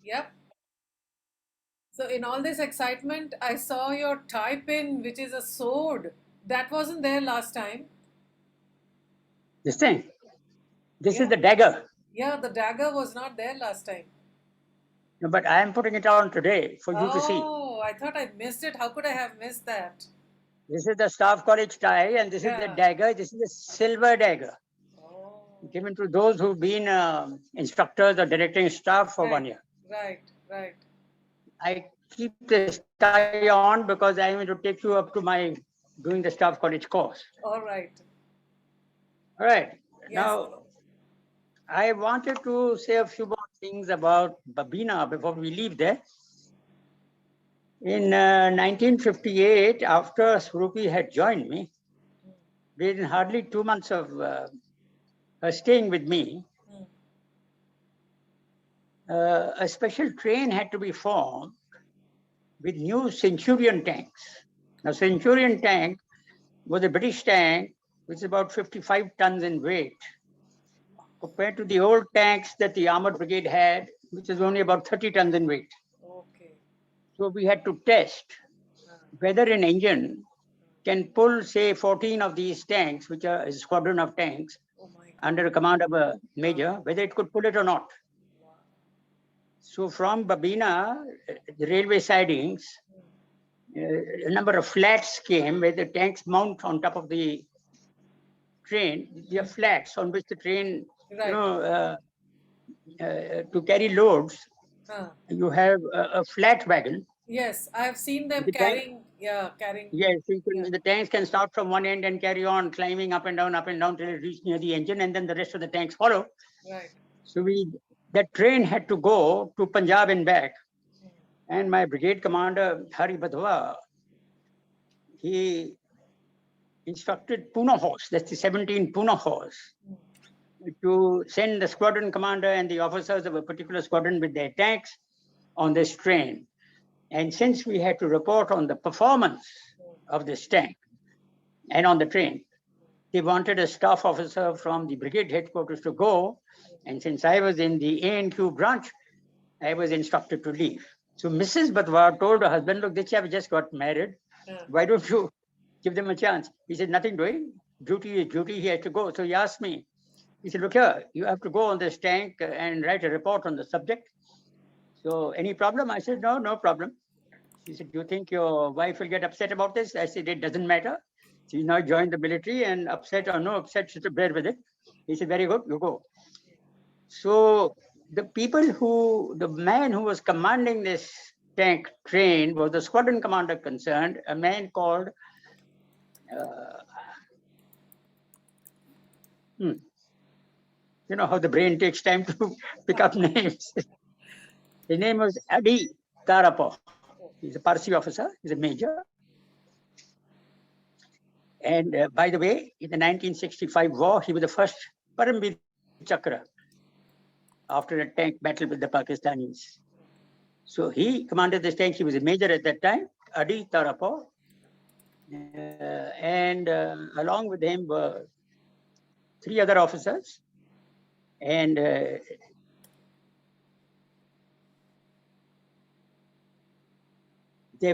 Yep. So in all this excitement, I saw your tie-pin, which is a sword. That wasn't there last time. This thing, this is Yeah. the dagger. Yeah, the dagger was not there last time. No, but I am putting it on today for you to see. Oh, I thought I missed it. How could I have missed that? This is the staff college tie, and this is the Yeah. dagger. This is a silver dagger Oh, given to those who've been instructors or directing staff for right, 1 year. right, right. I keep this tie on because I am going to take you up to my doing the staff college course. All right. All right. Yes. Now, I wanted to say a few more things about Babina before we leave there. In 1958, after Swarupi had joined me, within hardly 2 months of her staying with me, Mm. a special train had to be formed with new Centurion tanks. Now, Centurion tank was a British tank which is about 55 tons in weight, compared to the old tanks that the armored brigade had, which is only about 30 tons in weight. Okay. So we had to test Ah. whether an engine can pull, say, 14 of these tanks, which are a squadron of tanks, Oh my under God. the command of a Ah. major, whether it could pull it or not. Wow. So from Babina, the railway sidings, a number of flats came where the tanks mount on top of the train. They are flats on which the train, Right. to carry loads, Ah. you have a flat wagon. Yes, I have seen them The tank, carrying. Yeah, carrying. yes, Yeah. the tanks can start from one end and carry on climbing up and down till it reach near the engine, and then the rest of the tanks follow. Right. So that train had to go to Punjab and back. And my brigade commander, Hari Badwa, he instructed Pune Horse, that's the 17 Pune Horse, to send the squadron commander and the officers of a particular squadron with their tanks on this train. And since we had to report on the performance of this tank and on the train, they wanted a staff officer from the brigade headquarters to go. And since I was in the ANQ branch, I was instructed to leave. So Mrs. Badwa told her husband, look, this chap just got married. Yeah. Why don't you give them a chance? He said, nothing doing. Duty is duty. He has to go. So he asked me, he said, look here, you have to go on this tank and write a report on the subject. So any problem? I said, no, no problem. He said, do you think your wife will get upset about this? I said, it doesn't matter. She's now joined the military, and upset or no upset, she should bear with it. He said, very good, you go. So the man who was commanding this tank train was the squadron commander concerned, a man called, uh, hmm, you know how the brain takes time to pick up names. His name was Adi Tarapo. He's a Parsi officer, he's a major. And by the way, in the 1965 war, he was the first Paramveer Chakra after a tank battle with the Pakistanis. So he commanded this tank. He was a major at that time, Adi Tarapo. And along with him were three other officers. And there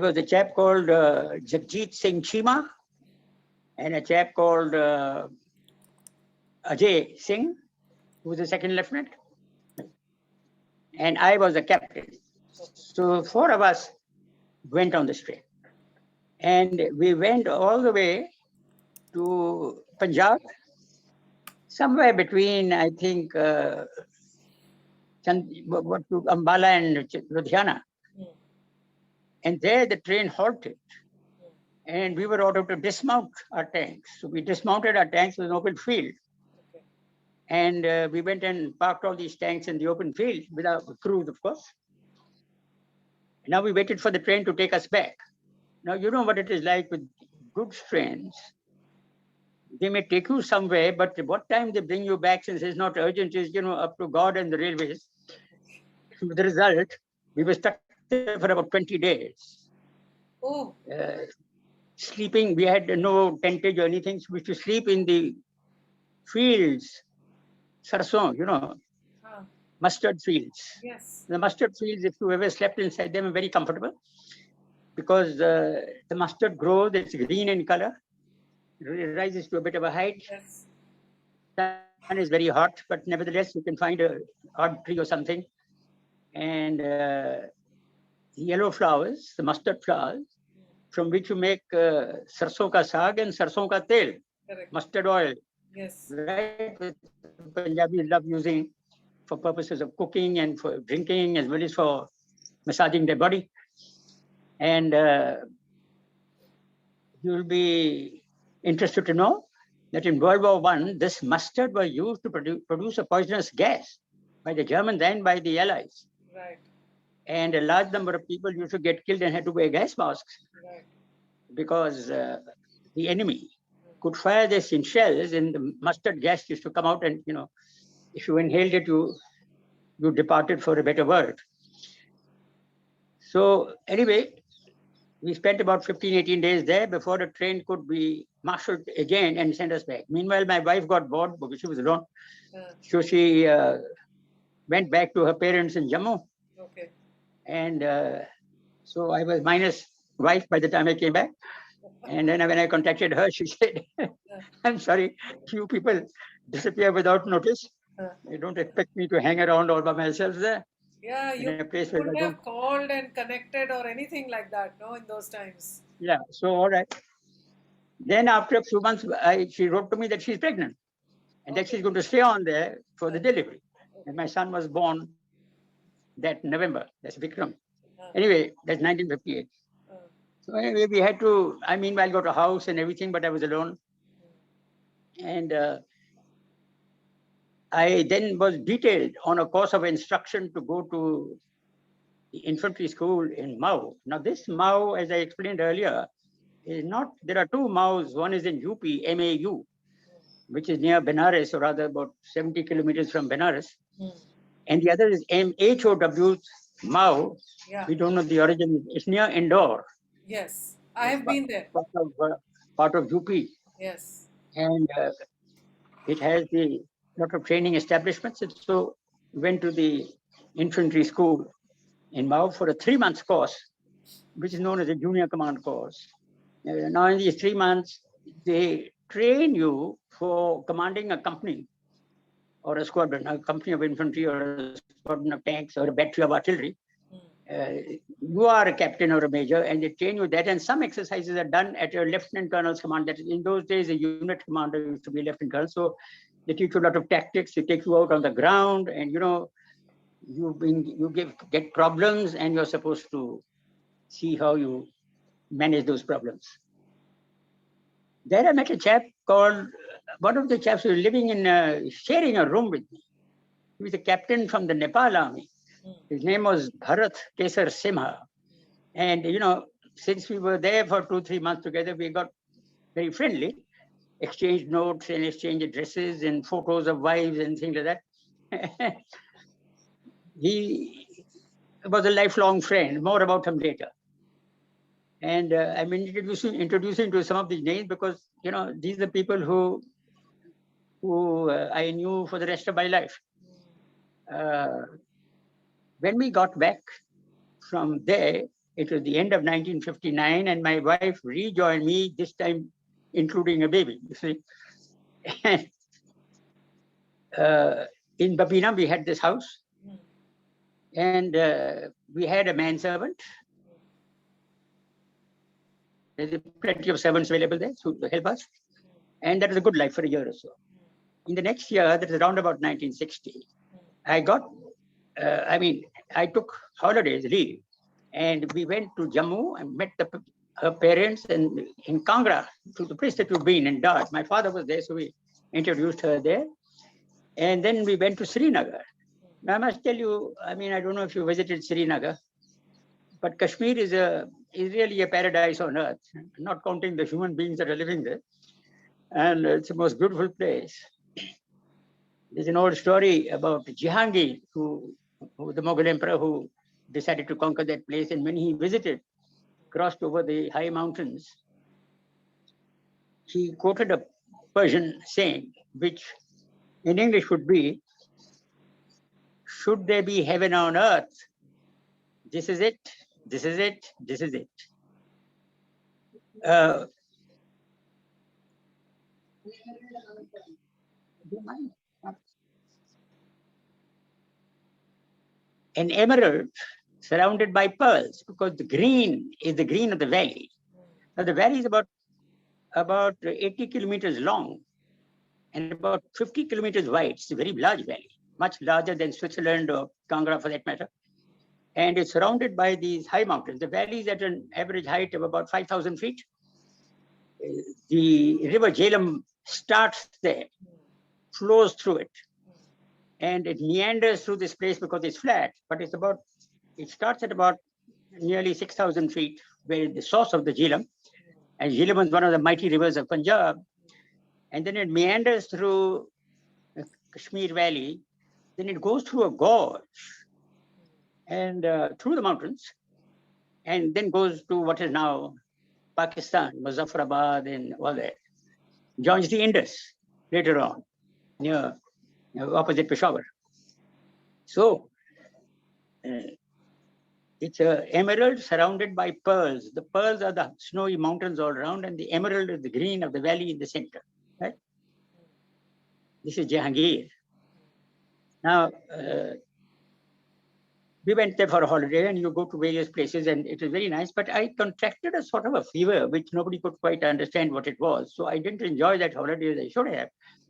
was a chap called Jagjit Singh Chima and a chap called Ajay Singh, who was a second lieutenant. And I was a captain. So four of us went on this train. And we went all the way to Punjab, somewhere between, I think, Ambala and Ludhiana. And there the train halted. And we were ordered to dismount our tanks. So we dismounted our tanks with an open field. Okay. And we went and parked all these tanks in the open field with our crews, of course. And now we waited for the train to take us back. Now, you know what it is like with goods trains. They may take you somewhere, but what time they bring you back, since it's not urgent, is, up to God and the railways. With the result, we were stuck there for about 20 days. Oh. Sleeping, we had no tentage or anything, so we used to sleep in the fields, sarson, Huh. mustard fields. Yes. The mustard fields, if you ever slept inside them, are very comfortable because the mustard grows, it's green in color, it rises to a bit of a height. Yes. Sun is very hot, but nevertheless, you can find a odd tree or something. And yellow flowers, the mustard flowers, from which you make sarson ka saag and sarson ka tel, Correct. mustard oil, Yes. right? Which Punjabis love using for purposes of cooking and for drinking as well as for massaging their body. And you'll be interested to know that in World War I, this mustard was used to produce a poisonous gas by the Germans and by the Allies. Right. And a large number of people used to get killed and had to wear gas masks Right. because the enemy could fire this in shells and the mustard gas used to come out and, if you inhaled it, you departed for a better world. So anyway, we spent about 15, 18 days there before the train could be marshaled again and send us back. Meanwhile, my wife got bored because she was alone. So she went back to her parents in Jammu. Okay. And so I was minus wife by the time I came back. And then when I contacted her, she said, I'm sorry, you people disappear without notice. You don't expect me to hang around all by myself there. Yeah, In you a place where I couldn't don't. have called and connected or anything like that, no, in those times. Yeah, so all right. Then after a few months, she wrote to me that she's pregnant and that she's going to stay on there for the delivery. And my son was born that November. That's Vikram. Anyway, that's 1958. So anyway, we had to, I meanwhile got a house and everything, but I was alone. And I then was detailed on a course of instruction to go to the infantry school in Mau. Now this Mau, as I explained earlier, is not, there are two Maus. One is in UP, MAU, which is near Benares, or rather about 70 kilometers from Benares. And the other is MHOW, Mau. Yeah. We don't know the origin. It's near Indore. Yes, I have been there. Part of UP. Yes. And it has the lot of training establishments. And so went to the infantry school in Mau for a 3-month course, which is known as a junior command course. Now in these 3 months, they train you for commanding a company or a squadron, a company of infantry or a squadron of tanks or a battery of artillery. You are a captain or a major, and they train you that. And some exercises are done at a lieutenant colonel's command. That in those days, a unit commander used to be a lieutenant colonel. So they teach you a lot of tactics. They take you out on the ground, and you get problems, and you're supposed to see how you manage those problems. There I met a chap called, one of the chaps who was living in, sharing a room with me. He was a captain from the Nepal army. His name was Bharat Kesar Simha. And, since we were there for 2-3 months together, we got very friendly, exchanged notes and exchanged addresses and photos of wives and things like that. He was a lifelong friend, more about him later. And I'm introducing to some of these names because, these are people who I knew for the rest of my life. When we got back from there, it was the end of 1959, and my wife rejoined me, this time including a baby, you see. In Babina, we had this house, and we had a manservant. There's plenty of servants available there to help us. And that was a good life for a year or so. In the next year, that was around about 1960, I took holidays, leave, and we went to Jammu and met her parents and in Kangra, to the place that you've been in Dart. My father was there, so we introduced her there. And then we went to Srinagar. Now, I must tell you, I don't know if you visited Srinagar, but Kashmir is really a paradise on earth, not counting the human beings that are living there. And it's the most beautiful place. There's an old story about Jahangir, who the Mughal emperor who decided to conquer that place. And when he visited, crossed over the high mountains, he quoted a Persian saying, which in English would be, should there be heaven on earth, this is it, this is it, this is it. An emerald surrounded by pearls, because the green is the green of the valley. Now the valley is about 80 kilometers long and about 50 kilometers wide. It's a very large valley, much larger than Switzerland or Kangra for that matter. And it's surrounded by these high mountains. The valley is at an average height of about 5,000 feet. The river Jhelum starts there, flows through it, and it meanders through this place because it's flat, but it starts at about nearly 6,000 feet, where the source of the Jhelum, and Jhelum is one of the mighty rivers of Punjab, and then it meanders through the Kashmir Valley, then it goes through a gorge and through the mountains, and then goes to what is now Pakistan, Muzaffarabad and all that. Joins the Indus later on, near opposite Peshawar. So it's an emerald surrounded by pearls. The pearls are the snowy mountains all around, and the emerald is the green of the valley in the center. Right? This is Jahangir. Now, we went there for a holiday, and you go to various places, and it was very nice. But I contracted a sort of a fever, which nobody could quite understand what it was. So I didn't enjoy that holiday as I should have.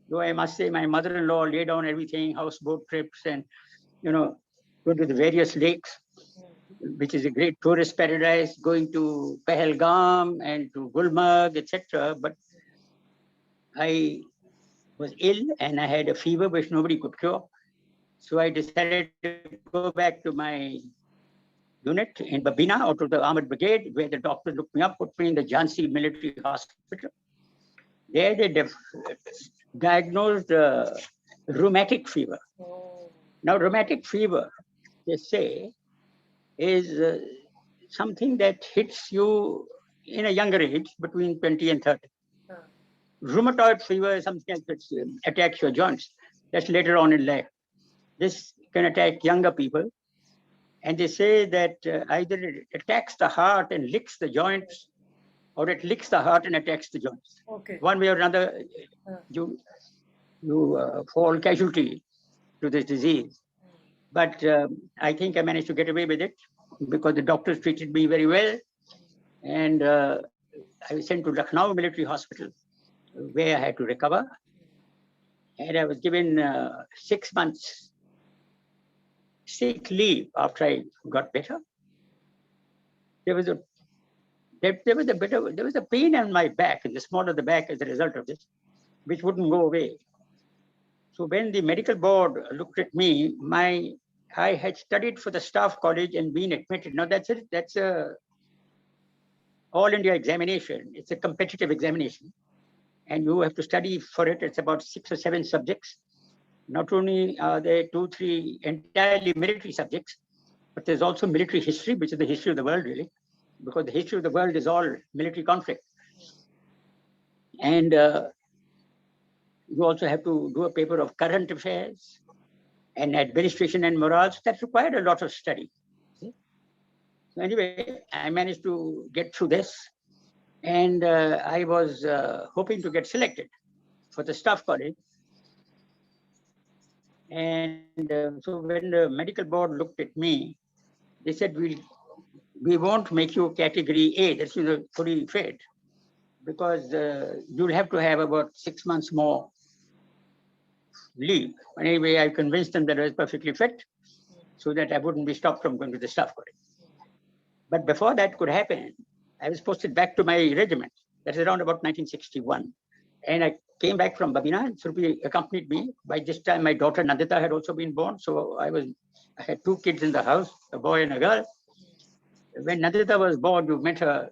Though I must say, my mother-in-law laid down everything, houseboat trips, and go to the various lakes, which is a great tourist paradise, going to Pahalgam and to Gulmarg, etc. But I was ill and I had a fever which nobody could cure. So I decided to go back to my unit in Babina, out of the Armored Brigade, where the doctor looked me up, put me in the Jhansi Military Hospital. There they diagnosed rheumatic fever. Now, rheumatic fever, they say, is something that hits you in a younger age, between 20 and 30. Rheumatoid fever is something that attacks your joints. That's later on in life. This can attack younger people. And they say that either it attacks the heart and licks the joints, or it licks the heart and attacks the joints. Okay. One way or another, you fall casualty to this disease. But I think I managed to get away with it because the doctors treated me very well. And I was sent to Lucknow Military Hospital, where I had to recover. And I was given 6 months sick leave after I got better. There was a pain on my back, in the small of the back, as a result of this, which wouldn't go away. So when the medical board looked at me, I had studied for the staff college and been admitted. Now that's it. That's a all India examination. It's a competitive examination, and you have to study for it. It's about 6 or 7 subjects. Not only are there 2, 3 entirely military subjects, but there's also military history, which is the history of the world, really, because the history of the world is all military conflict. And you also have to do a paper of current affairs and administration and morals. That required a lot of study. So anyway, I managed to get through this, and I was hoping to get selected for the staff college. And so when the medical board looked at me, they said, we won't make you category A, that's fully fit, because you'll have to have about 6 months more leave. Anyway, I convinced them that I was perfectly fit, so that I wouldn't be stopped from going to the staff college. But before that could happen, I was posted back to my regiment. That's around about 1961. And I came back from Babina, and Surupi accompanied me. By this time, my daughter Nivedita had also been born. So I had 2 kids in the house, a boy and a girl. When Nivedita was born, you met her.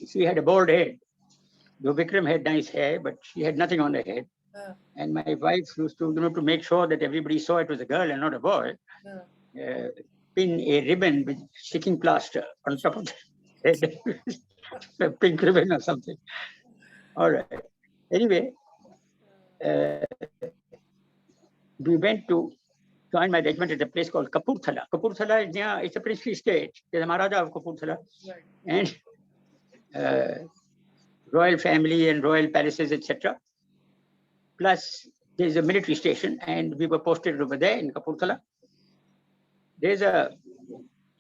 She had a bald head. Though Vikram had nice hair, but she had nothing on her head. And my wife used to, to make sure that everybody saw it was a girl and not a boy, pin a ribbon with sticking plaster on top of the head, a pink ribbon or something. All right. Anyway, we went to joined my regiment at a place called Kapurthala. Kapurthala is near, it's a princely state. There's a Maharaja of Kapurthala. Right. And royal family and royal palaces, etc. Plus, there's a military station, and we were posted over there in Kapurthala. There's a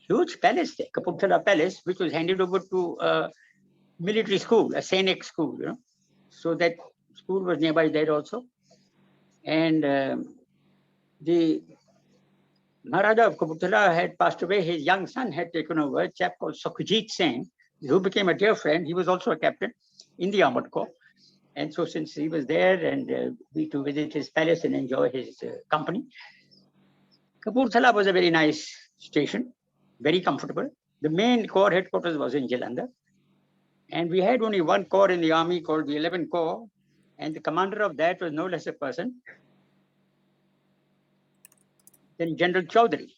huge palace there, Kapurthala Palace, which was handed over to a military school, a Sainik school, you know. So that school was nearby there also. And the Maharaja of Kapurthala had passed away. His young son had taken over, a chap called Sukhjit Singh, who became a dear friend. He was also a captain in the Armored Corps. And so since he was there, and we to visit his palace and enjoy his company. Kapurthala was a very nice station, very comfortable. The main corps headquarters was in Jalandhar. And we had only one corps in the army called the 11th Corps. And the commander of that was no less a person than General Chaudhary.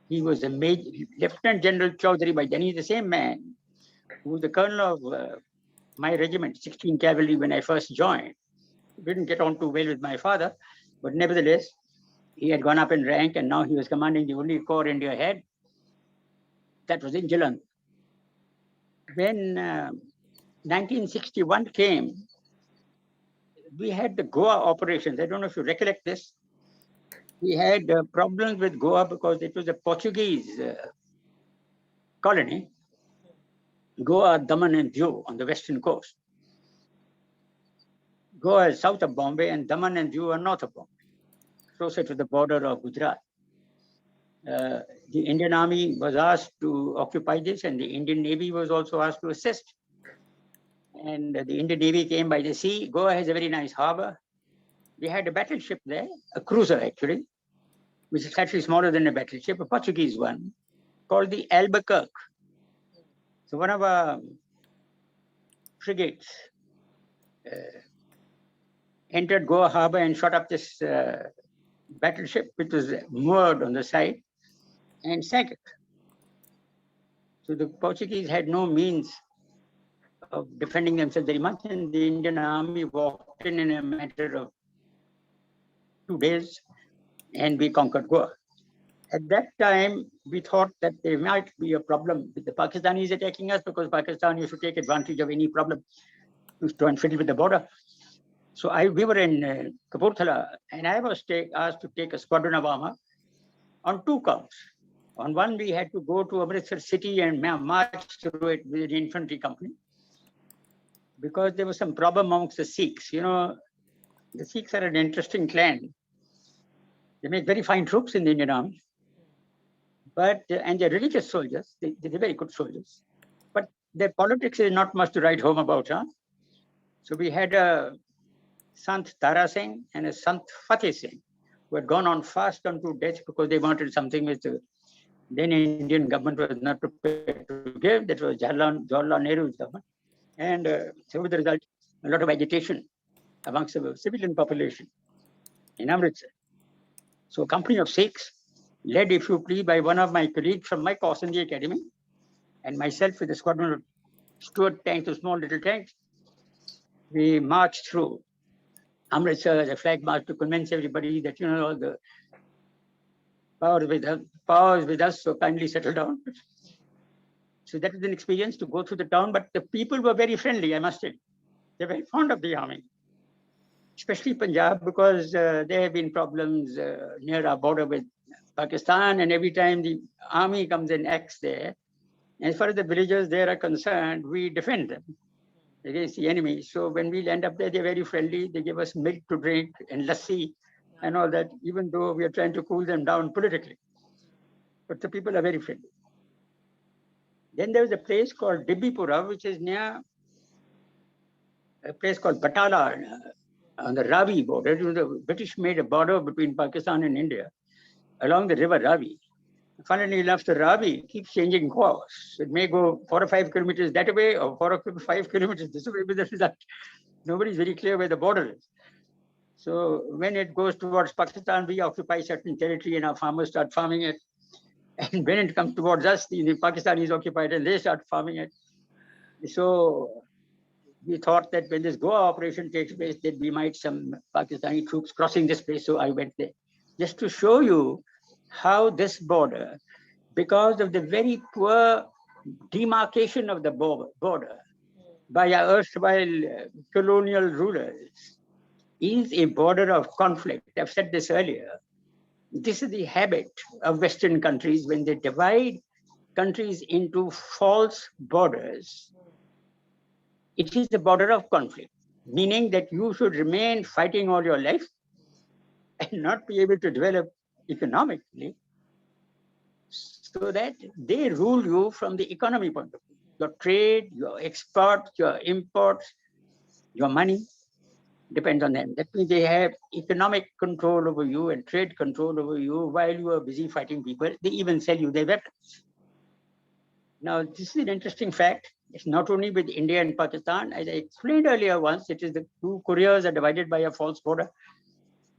He was a Major, Lieutenant General Chaudhary by then. He's the same man who was the colonel of my regiment, 16 Cavalry, when I first joined. Didn't get on too well with my father, but nevertheless, he had gone up in rank, and now he was commanding the only corps India had. That was in Jalandhar. When 1961 came, we had the Goa operations. I don't know if you recollect this. We had problems with Goa because it was a Portuguese colony. Goa, Daman and Diu on the western coast. Goa is south of Bombay, and Daman and Diu are north of Bombay, closer to the border of Gujarat. The Indian Army was asked to occupy this, and the Indian Navy was also asked to assist. And the Indian Navy came by the sea. Goa has a very nice harbor. We had a battleship there, a cruiser actually, which is actually smaller than a battleship, a Portuguese one, called the Albuquerque. So one of our frigates entered Goa harbor and shot up this battleship, which was moored on the side, and sank it. So the Portuguese had no means of defending themselves very much, and the Indian Army walked in a matter of 2 days, and we conquered Goa. At that time, we thought that there might be a problem with the Pakistanis attacking us, because Pakistan used to take advantage of any problem to try and fiddle with the border. So we were in Kapurthala, and I was asked to take a squadron of armor on 2 counts. On one, we had to go to Amritsar city and march through it with an infantry company, because there was some problem amongst the Sikhs. You know, the Sikhs are an interesting clan. They make very fine troops in the Indian Army, but and they're religious soldiers. They're very good soldiers, but their politics is not much to write home about, huh? So we had a Sant Tara Singh and a Sant Fateh Singh, who had gone on fast unto death because they wanted something which the then Indian government was not prepared to give. That was Jawaharlal Nehru's government. And so with the result, a lot of agitation amongst the civilian population in Amritsar. So a company of Sikhs, led, if you please, by one of my colleagues from my course in the academy, and myself with a squadron of Stuart tanks, the small little tanks, we marched through Amritsar as a flag march to convince everybody that, you know, all the power is with us, so kindly settle down. So that was an experience to go through the town, but the people were very friendly, I must say. They're very fond of the army, especially Punjab, because there have been problems near our border with Pakistan, and every time the army comes and acts there, as far as the villagers there are concerned, we defend them against the enemy. So when we land up there, they're very friendly. They give us milk to drink and lassi and all that, even though we are trying to cool them down politically. But the people are very friendly. Then there was a place called Dibipura, which is near a place called Batala on the Ravi border. The British made a border between Pakistan and India along the river Ravi. Funnily enough, the Ravi keeps changing course. It may go 4 or 5 kilometers that way, or 4 or 5 kilometers this way, with the result. Nobody's very clear where the border is. So when it goes towards Pakistan, we occupy certain territory and our farmers start farming it. And when it comes towards us, the Pakistanis occupy it and they start farming it. So we thought that when this Goa operation takes place, that we might some Pakistani troops crossing this place. So I went there just to show you how this border, because of the very poor demarcation of the border by our erstwhile colonial rulers, is a border of conflict. I've said this earlier. This is the habit of Western countries when they divide countries into false borders. It is a border of conflict, meaning that you should remain fighting all your life and not be able to develop economically, so that they rule you from the economy point of view. Your trade, your export, your imports, your money depends on them. That means they have economic control over you and trade control over you while you are busy fighting people. They even sell you their weapons. Now, this is an interesting fact. It's not only with India and Pakistan. As I explained earlier once, it is the two Koreas are divided by a false border.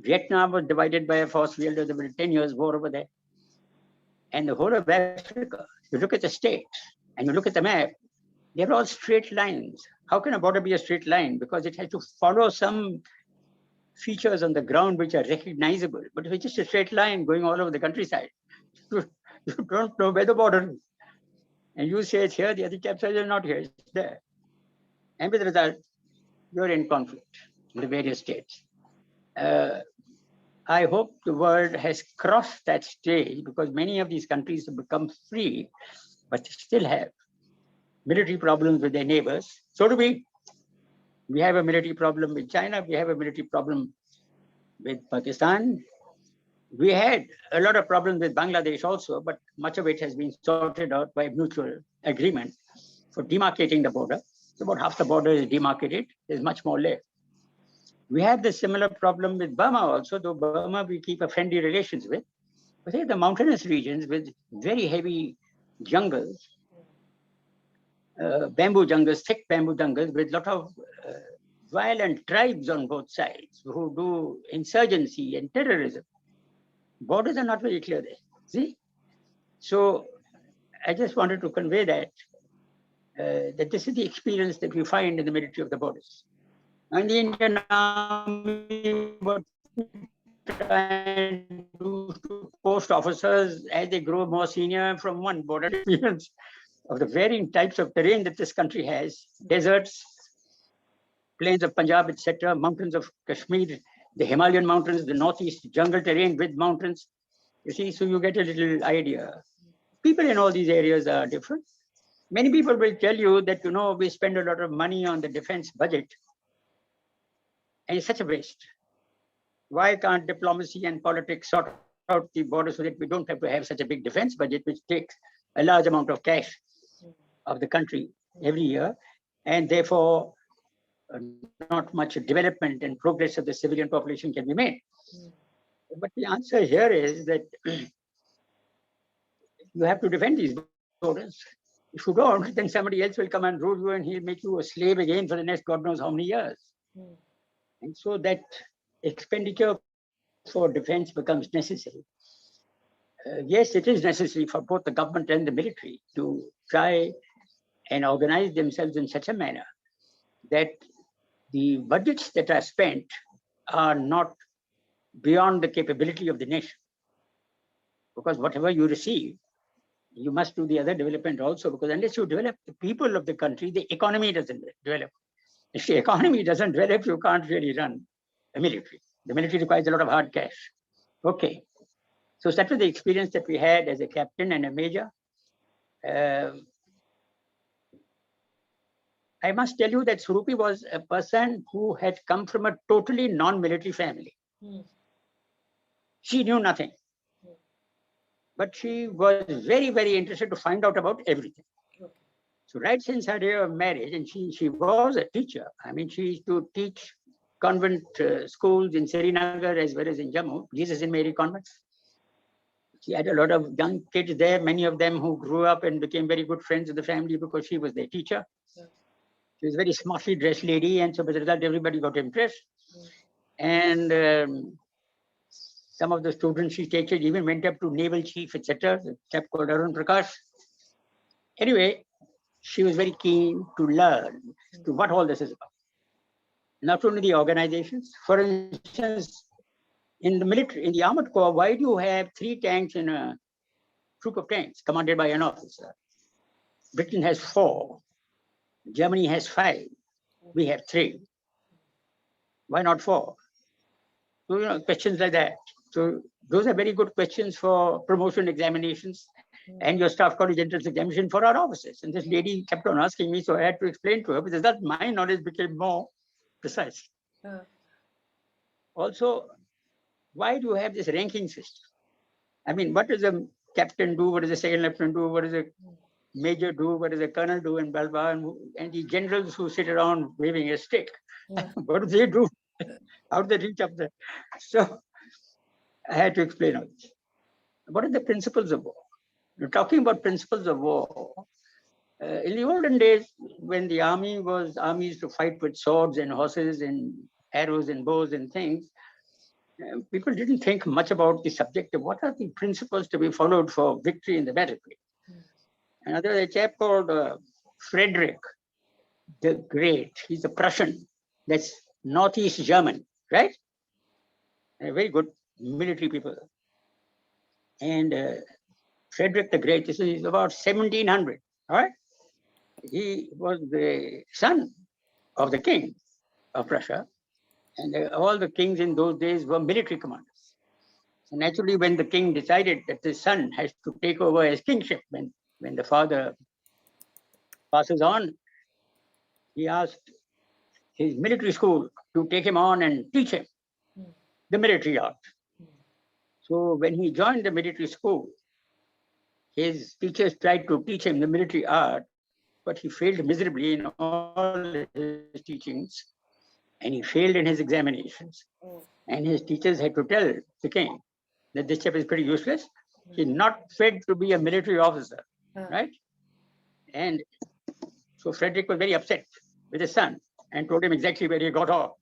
Vietnam was divided by a false border. There were 10 years war over there. And the whole of Africa, you look at the states and you look at the map, they're all straight lines. How can a border be a straight line? Because it has to follow some features on the ground which are recognizable. But if it's just a straight line going all over the countryside, you don't know where the border is. And you say it's here, the other chap says it's not here, it's there. And with the result, you're in conflict in the various states. I hope the world has crossed that stage, because many of these countries have become free, but still have military problems with their neighbors. So do we. We have a military problem with China. We have a military problem with Pakistan. We had a lot of problems with Bangladesh also, but much of it has been sorted out by mutual agreement for demarcating the border. So about half the border is demarcated. There's much more left. We have the similar problem with Burma also, though Burma we keep a friendly relations with. But here the mountainous regions with very heavy jungles, bamboo jungles, thick bamboo jungles with a lot of violent tribes on both sides who do insurgency and terrorism. Borders are not very clear there. See? So I just wanted to convey that this is the experience that we find in the military of the borders. And the Indian Army, what trying to do to post officers as they grow more senior from one border experience of the varying types of terrain that this country has: deserts, plains of Punjab, etc., mountains of Kashmir, the Himalayan mountains, the northeast jungle terrain with mountains. You see, so you get a little idea. People in all these areas are different. Many people will tell you that, we spend a lot of money on the defense budget, and it's such a waste. Why can't diplomacy and politics sort out the border so that we don't have to have such a big defense budget, which takes a large amount of cash of the country every year, and therefore not much development and progress of the civilian population can be made. But the answer here is that you have to defend these borders. If you don't, then somebody else will come and rule you, and he'll make you a slave again for the next God knows how many years. And so that expenditure for defense becomes necessary. Yes, it is necessary for both the government and the military to try and organize themselves in such a manner that the budgets that are spent are not beyond the capability of the nation. Because whatever you receive, you must do the other development also, because unless you develop the people of the country, the economy doesn't develop. If the economy doesn't develop, you can't really run a military. The military requires a lot of hard cash. Okay. So that was the experience that we had as a captain and a major. I must tell you that Surupi was a person who had come from a totally non-military family. She knew nothing. But she was very, very interested to find out about everything. So right since her day of marriage, and she was a teacher. I mean, she used to teach convent schools in Srinagar as well as in Jammu, Jesus and Mary Convent. She had a lot of young kids there, many of them who grew up and became very good friends of the family because she was their teacher. She was a very smartly dressed lady, and so as a result, everybody got impressed. And some of the students she teaches even went up to naval chief, etc., a chap called Arun Prakash. Anyway, she was very keen to learn to what all this is about. Not only the organizations, for instance, in the military, in the armored corps, why do you have 3 tanks in a troop of tanks commanded by an officer? Britain has 4, Germany has 5, we have 3. Why not 4? So, questions like that. So those are very good questions for promotion examinations and your staff college entrance examination for our officers. And this lady kept on asking me, so I had to explain to her, because that my knowledge became more precise. Also, why do you have this ranking system? I mean, what does a captain do? What does a second lieutenant do? What does a major do? What does a colonel do? And blah, blah, and the generals who sit around waving a stick, what do they do? How do they reach up there? So I had to explain all this. What are the principles of war? You're talking about principles of war. In the olden days, when the army was armies to fight with swords and horses and arrows and bows and things, people didn't think much about the subject of what are the principles to be followed for victory in the battlefield. And there was a chap called Frederick the Great. He's a Prussian. That's Northeast German, right? Very good military people. And Frederick the Great, this is about 1700, all right? He was the son of the king of Prussia, and all the kings in those days were military commanders. So naturally, when the king decided that the son has to take over his kingship, when the father passes on, he asked his military school to take him on and teach him the military art. So when he joined the military school, his teachers tried to teach him the military art, but he failed miserably in all his teachings, and he failed in his examinations. And his teachers had to tell the king that this chap is pretty useless. He's not fit to be a military officer, right? And so Frederick was very upset with his son and told him exactly where he got off.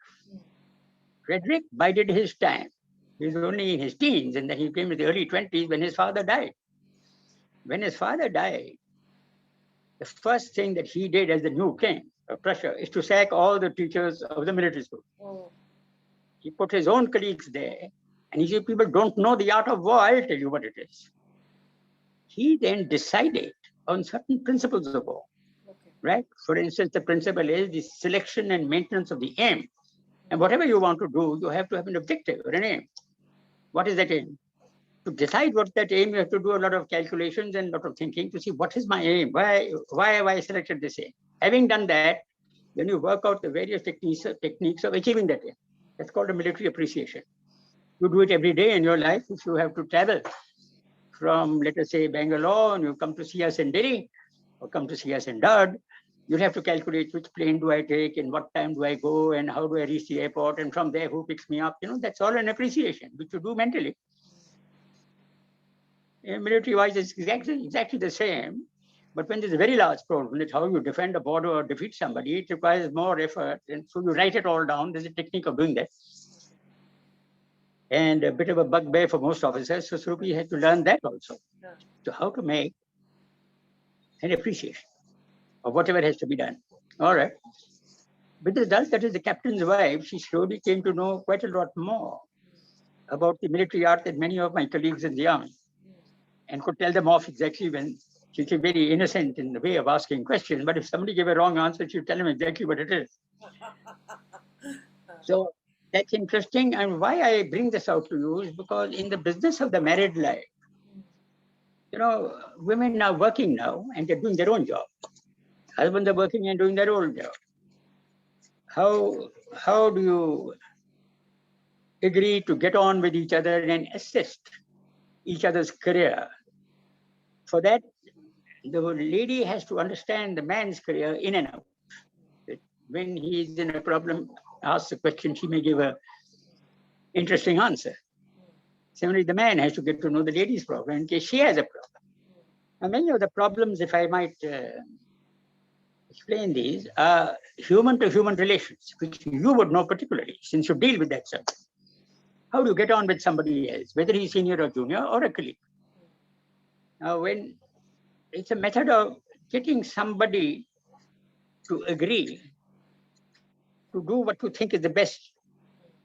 Frederick bided his time. He was only in his teens, and then he came to the early 20s when his father died. When his father died, the first thing that he did as the new king of Prussia is to sack all the teachers of the military school. He put his own colleagues there, and he said, people don't know the art of war, I'll tell you what it is. He then decided on certain principles of war, right? For instance, the principle is the selection and maintenance of the aim. And whatever you want to do, you have to have an objective or an aim. What is that aim? To decide what that aim, you have to do a lot of calculations and a lot of thinking to see what is my aim? Why have I selected this aim? Having done that, then you work out the various techniques of achieving that aim. That's called a military appreciation. You do it every day in your life. If you have to travel from, let us say, Bangalore, and you come to see us in Delhi, or come to see us in Dad, you'll have to calculate which plane do I take, and what time do I go, and how do I reach the airport, and from there, who picks me up? That's all an appreciation, which you do mentally. Military-wise, it's exactly the same. But when there's a very large problem, that's how you defend a border or defeat somebody, it requires more effort. And so you write it all down. There's a technique of doing that. And a bit of a bugbear for most officers. So Srupi had to learn that also. So how to make an appreciation of whatever has to be done. All right. With the result, that is the captain's wife, she slowly came to know quite a lot more about the military art than many of my colleagues in the army, and could tell them off exactly when she's very innocent in the way of asking questions. But if somebody gave a wrong answer, she'd tell them exactly what it is. So that's interesting. And why I bring this out to you is because in the business of the married life, women are working now and they're doing their own job. Husbands are working and doing their own job. How do you agree to get on with each other and assist each other's career? For that, the lady has to understand the man's career in and out. When he's in a problem, asks a question, she may give a interesting answer. Similarly, the man has to get to know the lady's problem in case she has a problem. And many of the problems, if I might explain these, are human-to-human relations, which you would know particularly, since you deal with that subject. How do you get on with somebody else, whether he's senior or junior or a colleague? Now, when it's a method of getting somebody to agree to do what you think is the best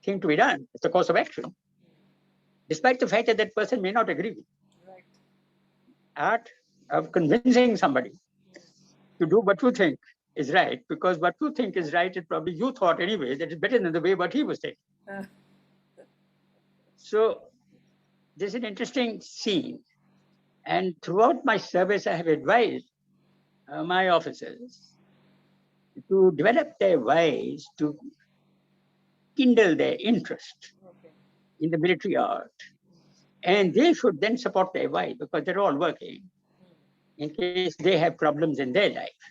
thing to be done. It's a course of action. despite the fact that that person may not agree with Right. art of convincing somebody to do what you think is right, because what you think is right is probably you thought anyway that is better than the way what he was saying. Uh, So this is an interesting scene. And throughout my service, I have advised my officers to develop their ways to kindle their interest okay. in the military art. And they should then support their wives because they're all working in case they have problems in their life.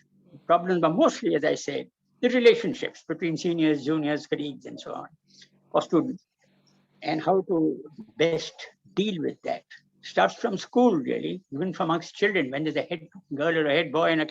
Problems are mostly, as I said, the relationships between seniors, juniors, colleagues, and so on, or students, and how to best deal with that. Starts from school, really, even from amongst children, when there's a head girl or a head boy in a